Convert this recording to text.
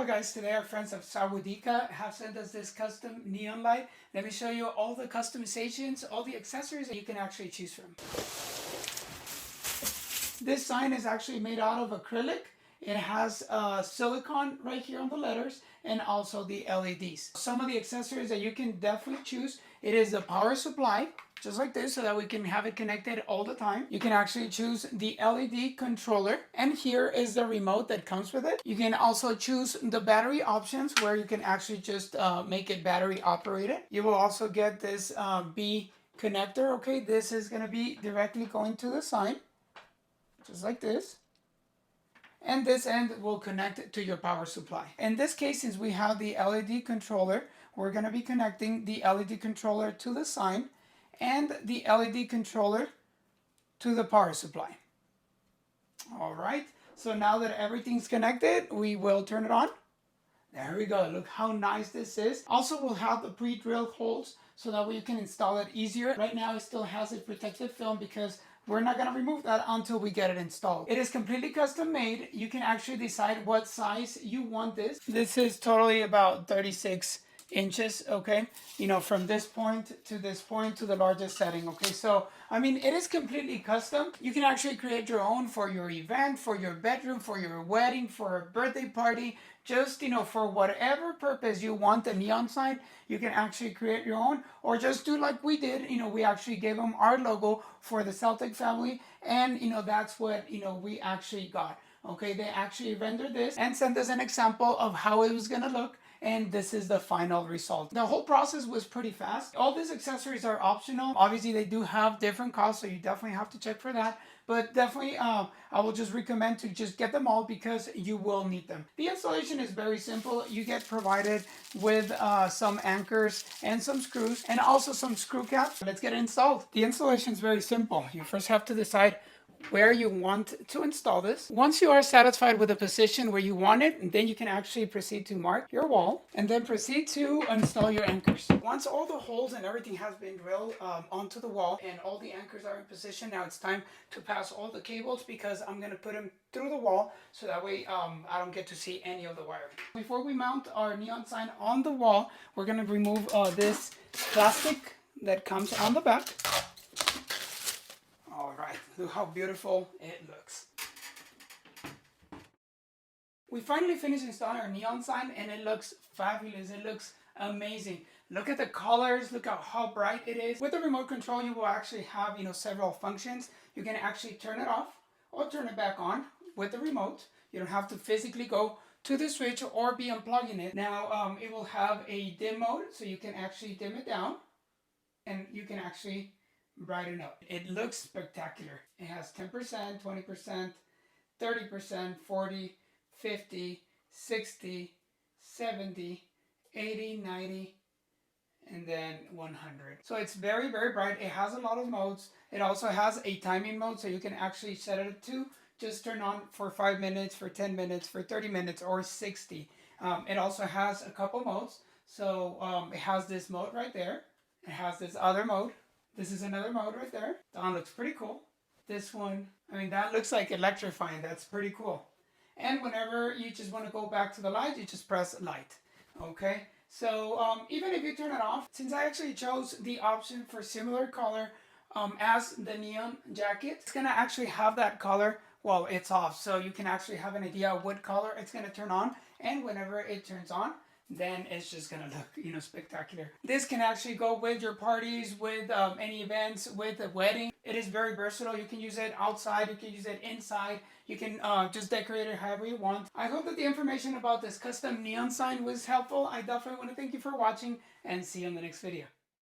Hello guys, today our friends of SAAWOODEEKAA have sent us this custom neon light. Let me show you all the customizations, all the accessories that you can actually choose from. This sign is actually made out of acrylic. It has silicone right here on the letters and also the LEDs. Some of the accessories that you can definitely choose, it is the power supply, just like this, so that we can have it connected all the time. You can actually choose the LED controller, and here is the remote that comes with it. You can also choose the battery options where you can actually just make it battery operated. You will also get this B connector. Okay, this is going to be directly going to the sign, just like this. And this end will connect it to your power supply. In this case, since we have the LED controller, we're going to be connecting the LED controller to the sign and the LED controller to the power supply. All right, so now that everything's connected, we will turn it on. There we go. Look how nice this is. Also, we'll have the pre-drilled holes so that way you can install it easier. Right now, it still has a protective film because we're not going to remove that until we get it installed. It is completely custom made. You can actually decide what size you want this. This is totally about 36 inches, okay? You know, from this point to the largest setting, okay? So, I mean, it is completely custom. You can actually create your own for your event, for your bedroom, for your wedding, for a birthday party, just, you know, for whatever purpose you want the neon sign, you can actually create your own, or just do like we did. You know, we actually gave them our logo for the Celtic family, and, you know, that's what, you know, we actually got. Okay, they actually rendered this and sent us an example of how it was gonna look, and this is the final result. The whole process was pretty fast. All these accessories are optional. Obviously, they do have different costs, so you definitely have to check for that. But definitely, I will just recommend to just get them all because you will need them. The installation is very simple. You get provided with some anchors and some screws and also some screw caps. Let's get it installed. The installation is very simple. You first have to decide where you want to install this. Once you are satisfied with the position where you want it, then you can actually proceed to mark your wall and then proceed to install your anchors. Once all the holes and everything has been drilled onto the wall and all the anchors are in position, now it's time to pass all the cables because I'm going to put them through the wall so that way I don't get to see any of the wiring. Before we mount our neon sign on the wall, we're going to remove this plastic that comes on the back. All right, look how beautiful it looks. We finally finished installing our neon sign and it looks fabulous. It looks amazing. Look at the colors, look at how bright it is. With the remote control, you will actually have, you know, several functions. You can actually turn it off or turn it back on with the remote. You don't have to physically go to the switch or be unplugging it. Now, it will have a dim mode, so you can actually dim it down and you can actually brighten up. It looks spectacular. It has 10%, 20%, 30%, 40, 50, 60, 70, 80, 90, and then 100. So it's very, very bright. It has a lot of modes. It also has a timing mode, so you can actually set it to just turn on for 5 minutes, for 10 minutes, for 30 minutes, or 60. It also has a couple modes. So it has this mode right there. It has this other mode. This is another mode right there. That one looks pretty cool. This one, I mean, that looks like electrifying. That's pretty cool. And whenever you just want to go back to the light, you just press light. Okay? So even if you turn it off, since I actually chose the option for similar color as the neon jacket, it's going to actually have that color while it's off. So you can actually have an idea of what color it's going to turn on. And whenever it turns on, then it's just gonna look, you know, spectacular. This can actually go with your parties, with any events, with a wedding. It is very versatile. You can use it outside, you can use it inside, you can just decorate it however you want. I hope that the information about this custom neon sign was helpful. I definitely want to thank you for watching and see you in the next video.